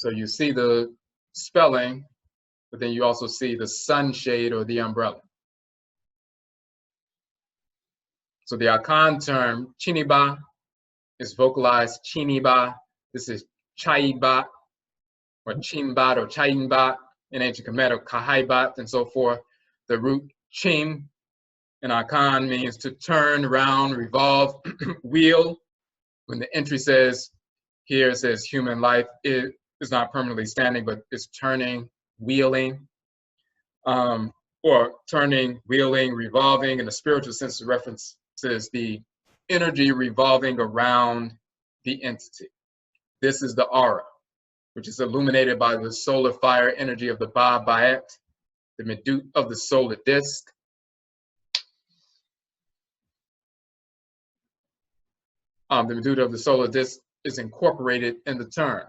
So you see the spelling, but then you also see the sunshade or the umbrella. So the Akan term, chiniba, is vocalized chiniba. This is chaiba, or chimbat, or chainbat in ancient Khmer, or Khaibit, and so forth. The root chim in Akan means to turn, round, revolve, wheel. When the entry says, here it says human life is not permanently standing, but it's turning, wheeling, or turning, wheeling, revolving. In the spiritual sense, it references the energy revolving around the entity. This is the aura, which is illuminated by the solar fire energy of the Ba Bayet, the medut of the solar disk. The medut of the solar disk is incorporated in the term.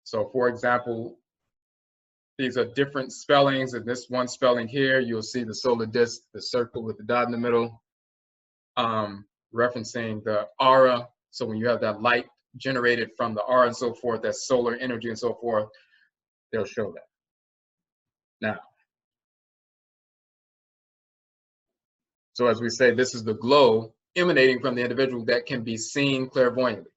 So for example, these are different spellings. In this one spelling here, you'll see the solar disk, the circle with the dot in the middle, referencing the aura. So when you have that light generated from the aura and so forth, that solar energy and so forth, they'll show that. Now, so as we say, this is the glow emanating from the individual that can be seen clairvoyantly.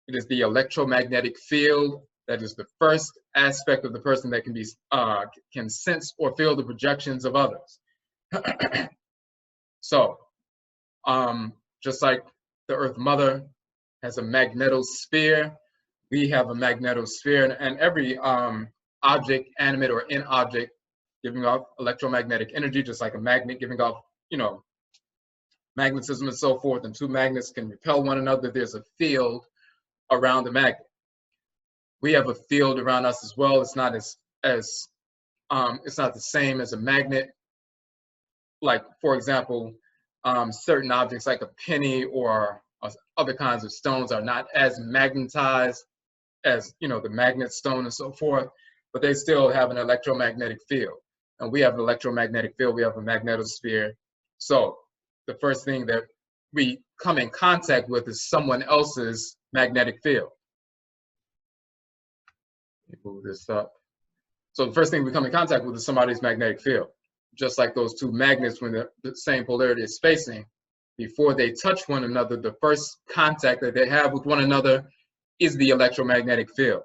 It is the electromagnetic field that is the first aspect of the person that can sense or feel the projections of others. So, just like the Earth Mother has a magnetosphere, we have a magnetosphere, and every object, animate or inobject, giving off electromagnetic energy, just like a magnet giving off, magnetism and so forth, and two magnets can repel one another. There's a field around the magnet. We have a field around us as well. It's not it's not the same as a magnet. Like, for example, certain objects like a penny or other kinds of stones are not as magnetized as the magnet stone and so forth, but they still have an electromagnetic field. And we have an electromagnetic field. We have a magnetosphere. So the first thing that we come in contact with is someone else's magnetic field. Let me move this up. So the first thing we come in contact with is somebody's magnetic field. Just like those two magnets, when the same polarity is spacing, before they touch one another, the first contact that they have with one another is the electromagnetic field.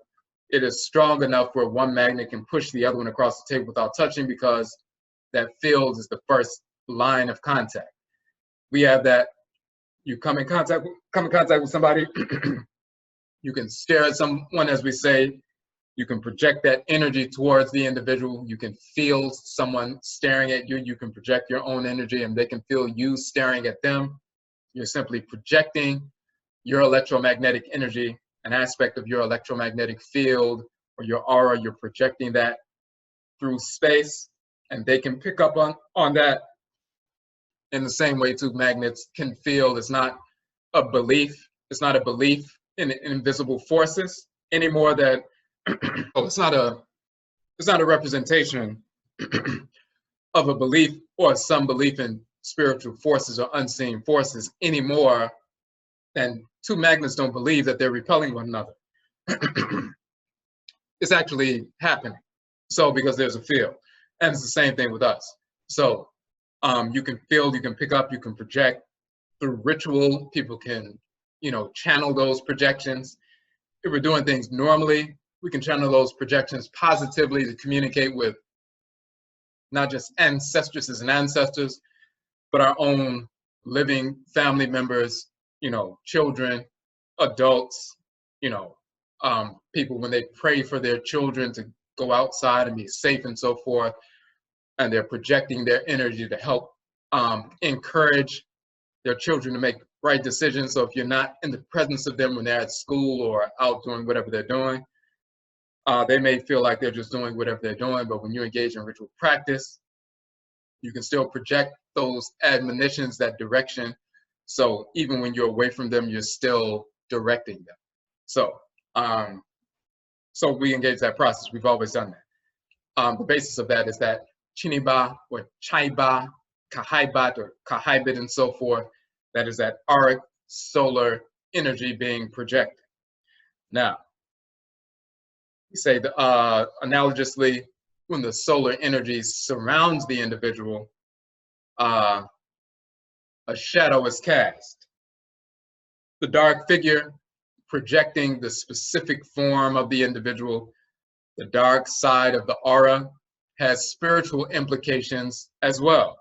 It is strong enough where one magnet can push the other one across the table without touching, because that field is the first line of contact. We have that. You come in contact with somebody. You can stare at someone, as we say. You can project that energy towards the individual. You can feel someone staring at you. You can project your own energy, and they can feel you staring at them. You're simply projecting your electromagnetic energy, an aspect of your electromagnetic field or your aura. You're projecting that through space, and they can pick up on that. In the same way, two magnets can feel. It's not a belief. It's not a belief in invisible forces anymore. That it's not a representation of a belief or some belief in spiritual forces or unseen forces anymore. And two magnets don't believe that they're repelling one another. It's actually happening. So because there's a field, and it's the same thing with us. So you can feel, you can pick up, you can project through ritual. People can, channel those projections. If we're doing things normally, we can channel those projections positively to communicate with not just ancestresses and ancestors, but our own living family members, children, adults, people when they pray for their children to go outside and be safe and so forth, and they're projecting their energy to help encourage their children to make right decisions. So if you're not in the presence of them when they're at school or out doing whatever they're doing, they may feel like they're just doing whatever they're doing, but when you engage in ritual practice, you can still project those admonitions, that direction. So even when you're away from them, you're still directing them. So, so we engage that process. We've always done that. The basis of that is that chiniba or chaiba, Khaibit or Khaibit and so forth, that is that auric solar energy being projected. Now, We say the, analogously, when the solar energy surrounds the individual, a shadow is cast. The dark figure projecting the specific form of the individual, the dark side of the aura, has spiritual implications as well.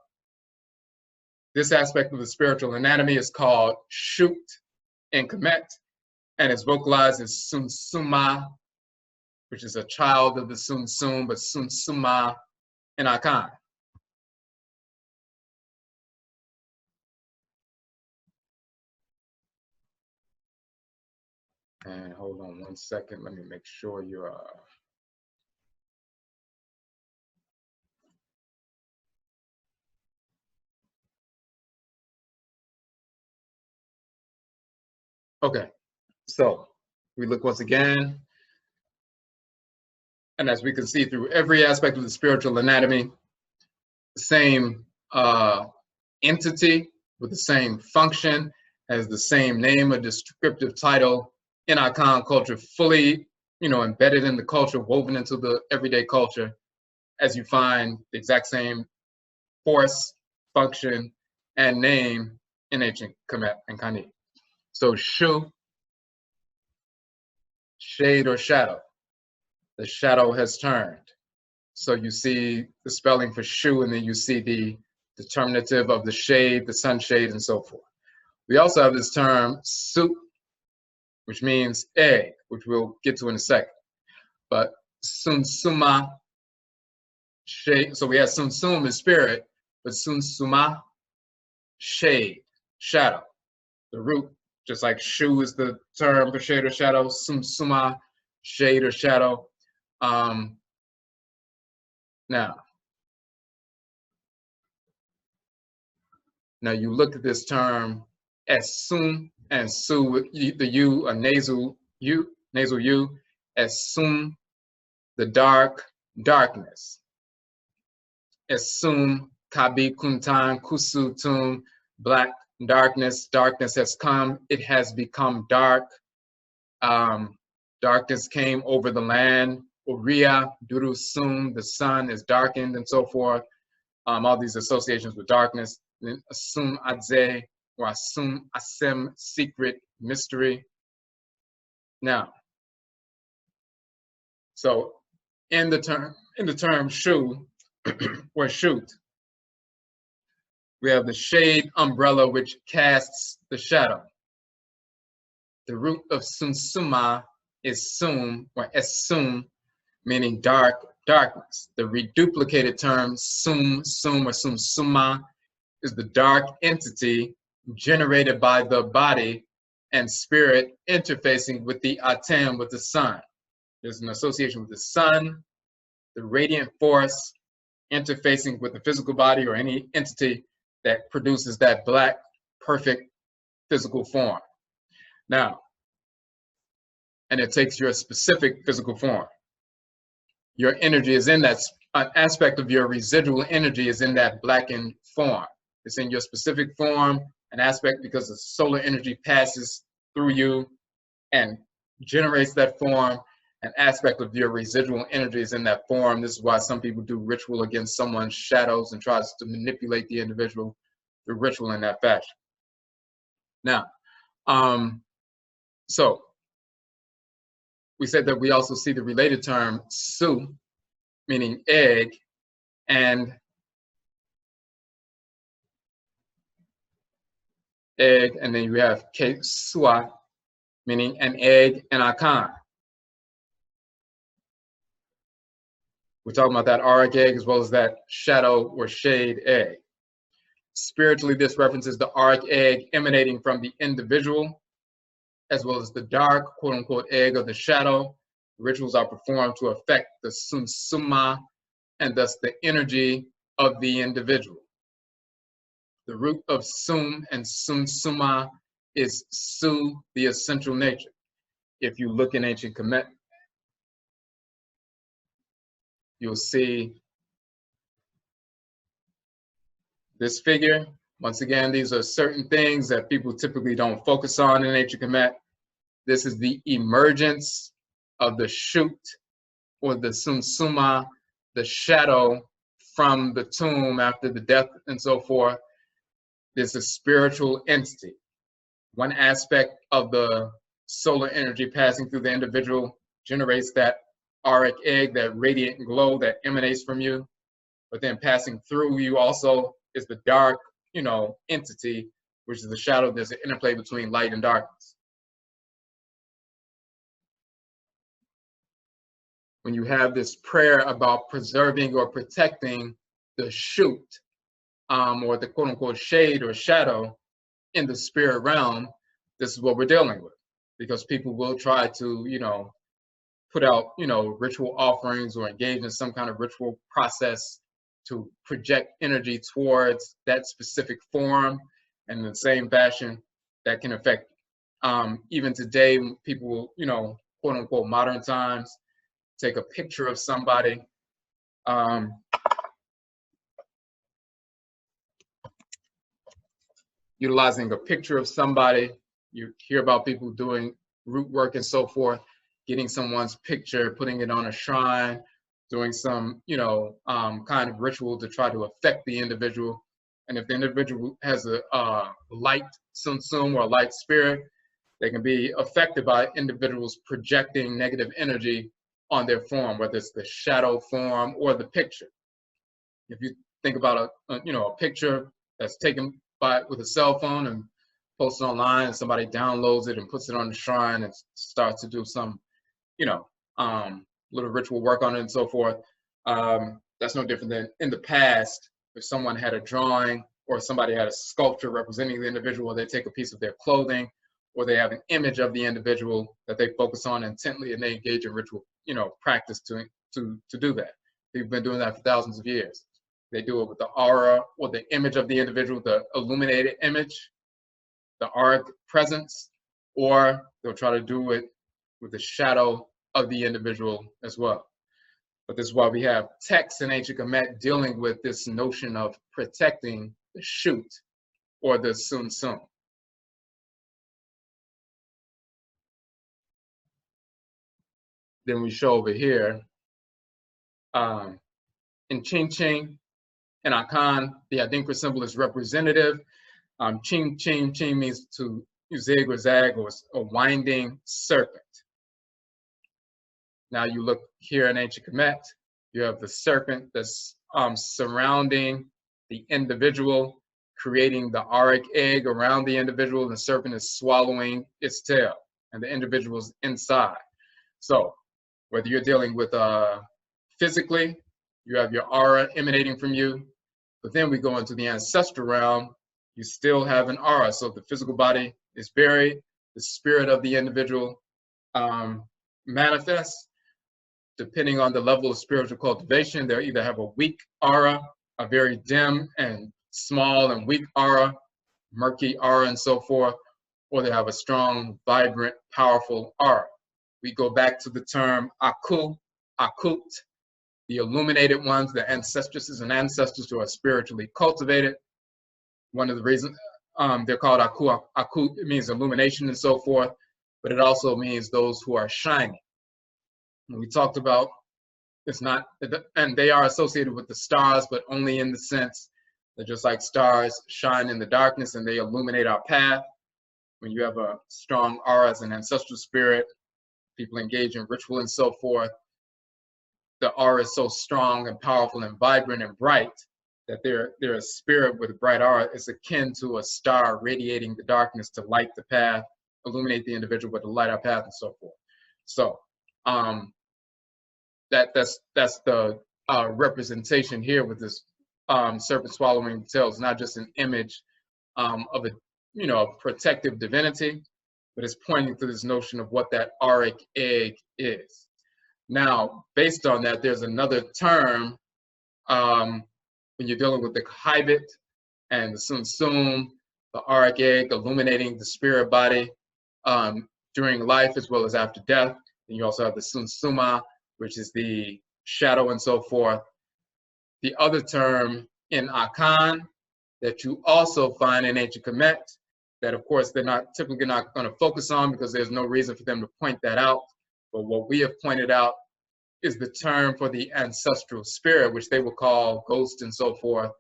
This aspect of the spiritual anatomy is called Shut in Kamit, and is vocalized as sunsuma, which is a child of the sunsum, but sunsuma in Akan. And hold on 1 second, let me make sure you're okay. So we look once again, and as we can see through every aspect of the spiritual anatomy, the same entity with the same function, has the same name, a descriptive title in Akan culture, fully, embedded in the culture, woven into the everyday culture, as you find the exact same force, function, and name in ancient Kamit and Kanit. So Shu, shade or shadow. The shadow has turned. So you see the spelling for Shu, and then you see the determinative of the shade, the sunshade, and so forth. We also have this term Su, which means egg, which we'll get to in a second. But sunsuma, shade. So we have sunsum is spirit, but sunsuma, shade, shadow. The root, just like Shu is the term for shade or shadow, sunsuma, shade or shadow. Now you look at this term as sum and su, the U, a nasal U, as sum, the darkness. As sum, kabi kuntan, kusutum, black darkness has come, it has become dark. Darkness came over the land. Uriya, durusum, the sun is darkened, and so forth. All these associations with darkness. Asum adze, or asum asem, secret, mystery. Now, so in the term shu, or shoot, we have the shade umbrella which casts the shadow. The root of sunsuma is sum, or esum, meaning darkness. The reduplicated term sum, or sunsuma is the dark entity generated by the body and spirit interfacing with the atem, with the sun. There's an association with the sun, the radiant force interfacing with the physical body or any entity that produces that black, perfect physical form. Now, and it takes your specific physical form. Your energy is in that, an aspect of your residual energy is in that blackened form. It's in your specific form, an aspect because the solar energy passes through you and generates that form. An aspect of your residual energy is in that form. This is why some people do ritual against someone's shadows and tries to manipulate the individual through ritual in that fashion. Now, so we said that we also see the related term su, meaning egg, and then you have ke sua, meaning an egg, and akan. We're talking about that auric egg as well as that shadow or shade egg. Spiritually, this references the auric egg emanating from the individual, as well as the dark, quote unquote, egg of the shadow. Rituals are performed to affect the sunsuma and thus the energy of the individual. The root of sum and sunsuma is su, the essential nature. If you look in ancient Kamit, you'll see this figure. Once again, these are certain things that people typically don't focus on in ancient Kamit. This is the emergence of the shoot or the sunsuma, the shadow from the tomb after the death and so forth. There's a spiritual entity. One aspect of the solar energy passing through the individual generates that auric egg, that radiant glow that emanates from you. But then passing through you also is the dark, entity, which is the shadow. There's an interplay between light and darkness. When you have this prayer about preserving or protecting the shoot, or the quote unquote shade or shadow in the spirit realm, this is what we're dealing with. Because people will try to, put out, ritual offerings or engage in some kind of ritual process to project energy towards that specific form. And in the same fashion, that can affect, even today, people will, quote unquote, modern times, take a picture of somebody. Utilizing a picture of somebody. You hear about people doing root work and so forth, getting someone's picture, putting it on a shrine, doing some, kind of ritual to try to affect the individual. And if the individual has a light sunsum or a light spirit, they can be affected by individuals projecting negative energy on their form, whether it's the shadow form or the picture. If you think about a picture that's taken with a cell phone and posted online, and somebody downloads it and puts it on the shrine and starts to do some, little ritual work on it and so forth. That's no different than in the past, if someone had a drawing or somebody had a sculpture representing the individual, they take a piece of their clothing, or they have an image of the individual that they focus on intently, and they engage in ritual, practice to do that. They've been doing that for thousands of years. They do it with the aura or the image of the individual, the illuminated image, the auric presence, or they'll try to do it with the shadow of the individual as well. But this is why we have texts in ancient Kamit dealing with this notion of protecting the shoot or the sunsum. Then we show over here, in Ching Ching and Akan, the Adinkra symbol is representative. Ching Ching Ching means to zig or zag, or a winding serpent. Now you look here in ancient Kamit, you have the serpent that's surrounding the individual, creating the auric egg around the individual, and the serpent is swallowing its tail, and the individual's inside. So whether you're dealing with physically, you have your aura emanating from you, but then we go into the ancestral realm, you still have an aura. So the physical body is buried, the spirit of the individual manifests. Depending on the level of spiritual cultivation, they'll either have a weak aura, a very dim and small and weak aura, murky aura and so forth, or they have a strong, vibrant, powerful aura. We go back to the term aku, akut, the illuminated ones, the ancestresses and ancestors who are spiritually cultivated. One of the reasons they're called aku, akut, it means illumination and so forth, but it also means those who are shining. And we talked about it's not, and they are associated with the stars, but only in the sense that just like stars shine in the darkness and they illuminate our path. When you have a strong aura as an ancestral spirit, people engage in ritual and so forth, the aura is so strong and powerful and vibrant and bright that they're a spirit with a bright aura is akin to a star radiating the darkness to light the path, illuminate the individual, but to light our path and so forth. So that's the representation here with this serpent swallowing the tail. It's not just an image of a protective divinity, but it's pointing to this notion of what that auric egg is. Now, based on that, there's another term when you're dealing with the Khaibit and the sunsum, the auric egg illuminating the spirit body during life as well as after death. And you also have the sunsuma, which is the shadow and so forth. The other term in Akan that you also find in ancient Kamit, that of course they're typically not going to focus on because there's no reason for them to point that out. But what we have pointed out is the term for the ancestral spirit, which they will call ghost and so forth.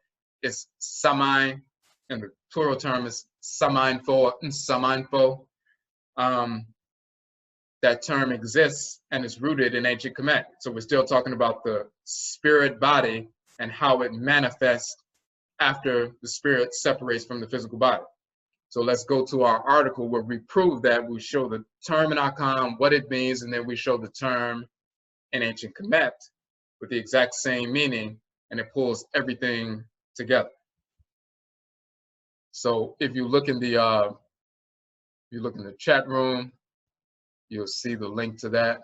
It's Samain, and the plural term is Samainfo and Samainfo. That term exists and is rooted in ancient Kamit. So we're still talking about the spirit body and how it manifests after the spirit separates from the physical body. So let's go to our article where we prove that. We show the term in Akan, what it means, and then we show the term in ancient Kamit with the exact same meaning, and it pulls everything together. So if you look in the chat room, you'll see the link to that.